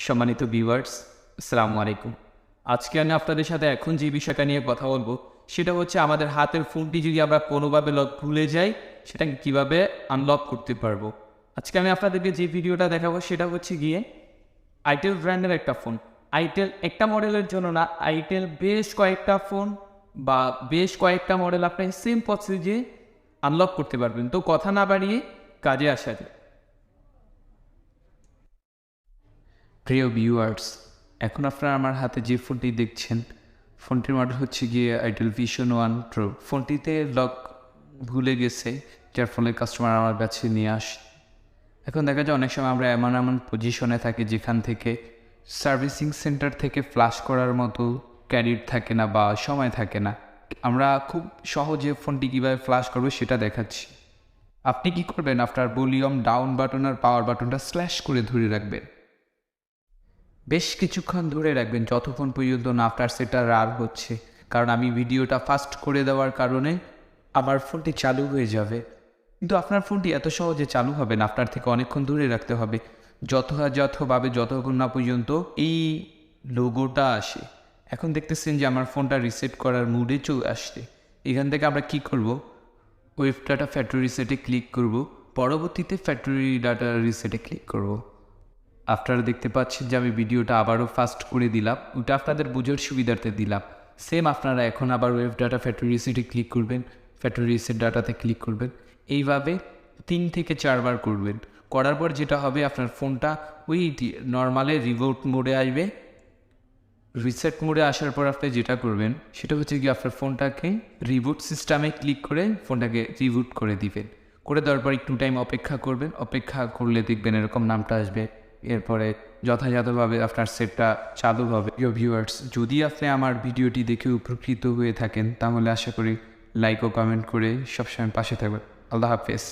সম্মানিত ভিউয়ার্স, আসসালামু আলাইকুম। আজকে আমি আপনাদের সাথে এখন যে বিষয়টা নিয়ে কথা বলবো সেটা হচ্ছে আমাদের হাতের ফোনটি যদি আমরা কোনোভাবে লক ভুলে যাই সেটাকে কীভাবে আনলক করতে পারবো। আজকে আমি আপনাদেরকে যে ভিডিওটা দেখাবো সেটা হচ্ছে গিয়ে আইটেল ব্র্যান্ডের একটা ফোন। আইটেল একটা মডেলের জন্য না, আইটেল বেশ কয়েকটা ফোন বা বেশ কয়েকটা মডেল আপনি সেম প্রসেসে আনলক করতে পারবেন। তো কথা না বাড়িয়ে কাজে আসা যায়। প্রিয় ভিউয়ার্স, এখন আপনারা আমার হাতে যে ফোনটি দেখছেন, ফোনটির মডেল হচ্ছে গিয়ে আইটেল ভিশন 1 প্রো। ফোনটিতে লক ভুলে গেছে, যার ফলে কাস্টমার আমার কাছে নিয়ে আসে। এখন দেখা যায় অনেক সময় আমরা এমন পজিশনে থাকি যেখান থেকে সার্ভিসিং সেন্টার থেকে ফ্লাশ করার মতো ক্যারিড থাকে না বা সময় থাকে না। আমরা খুব সহজে ফোনটি কীভাবে ফ্লাশ করবো সেটা দেখাচ্ছি। আপনি কি করবেন, আপনার ভলিউম ডাউন বাটন আর পাওয়ার বাটনটা স্ল্যাশ করে ধরে রাখবেন। বেশ কিছুক্ষণ ধরে রাখবেন যতক্ষণ পর্যন্ত না আপনার সেটা রার হচ্ছে, কারণ আমি ভিডিওটা ফাস্ট করে দেওয়ার কারণে আমার ফোনটি চালু হয়ে যাবে। কিন্তু আপনার ফোনটি এত সহজে চালু হবে না, আপনার থেকে অনেকক্ষণ দূরে রাখতে হবে যথাযথভাবে যতক্ষণ না পর্যন্ত এই লোগোটা আসে। এখন দেখতেছেন যে আমার ফোনটা রিসেট করার মুডে চলে আসছে। এখান থেকে আমরা কি করব, ওয়েব ডাটা ফ্যাক্টরি রিসেটে ক্লিক করব, পরবর্তীতে ফ্যাক্টরি ডাটা রিসেটে ক্লিক করব। আপনারা দেখতে পাচ্ছেন যে আমি ভিডিওটা আবারও ফাস্ট করে দিলাম, ওটা আপনাদের বোঝার সুবিধার্থে দিলাম। সেম আপনারা এখন আবার ওয়েব ডাটা ফ্যাক্টরি রিসেটে ক্লিক করবেন, ফ্যাক্টরি রিসেট ডাটাতে ক্লিক করবেন। এইভাবে 3 থেকে 4 বার করবেন। করার পর যেটা হবে, আপনার ফোনটা ওই নর্মালে রিবুট মোডে আসবে। রিসেট মোডে আসার পর আপনি যেটা করবেন সেটা হচ্ছে কি, আপনার ফোনটাকে রিবুট সিস্টেমে ক্লিক করে ফোনটাকে রিবুট করে দিবেন। করে দেওয়ার পর একটু টাইম অপেক্ষা করবেন। অপেক্ষা করলে দেখবেন এরকম নামটা আসবে। এরপরে যথাযথভাবে আপনার সেটটা চালু হবে। প্রিয় ভিউয়ার্স, যদি আপনি আমার ভিডিওটি দেখে উপকৃত হয়ে থাকেন তাহলে আশা করি লাইক ও কমেন্ট করে সবসময় পাশে থাকবেন। আল্লাহ হাফেজ।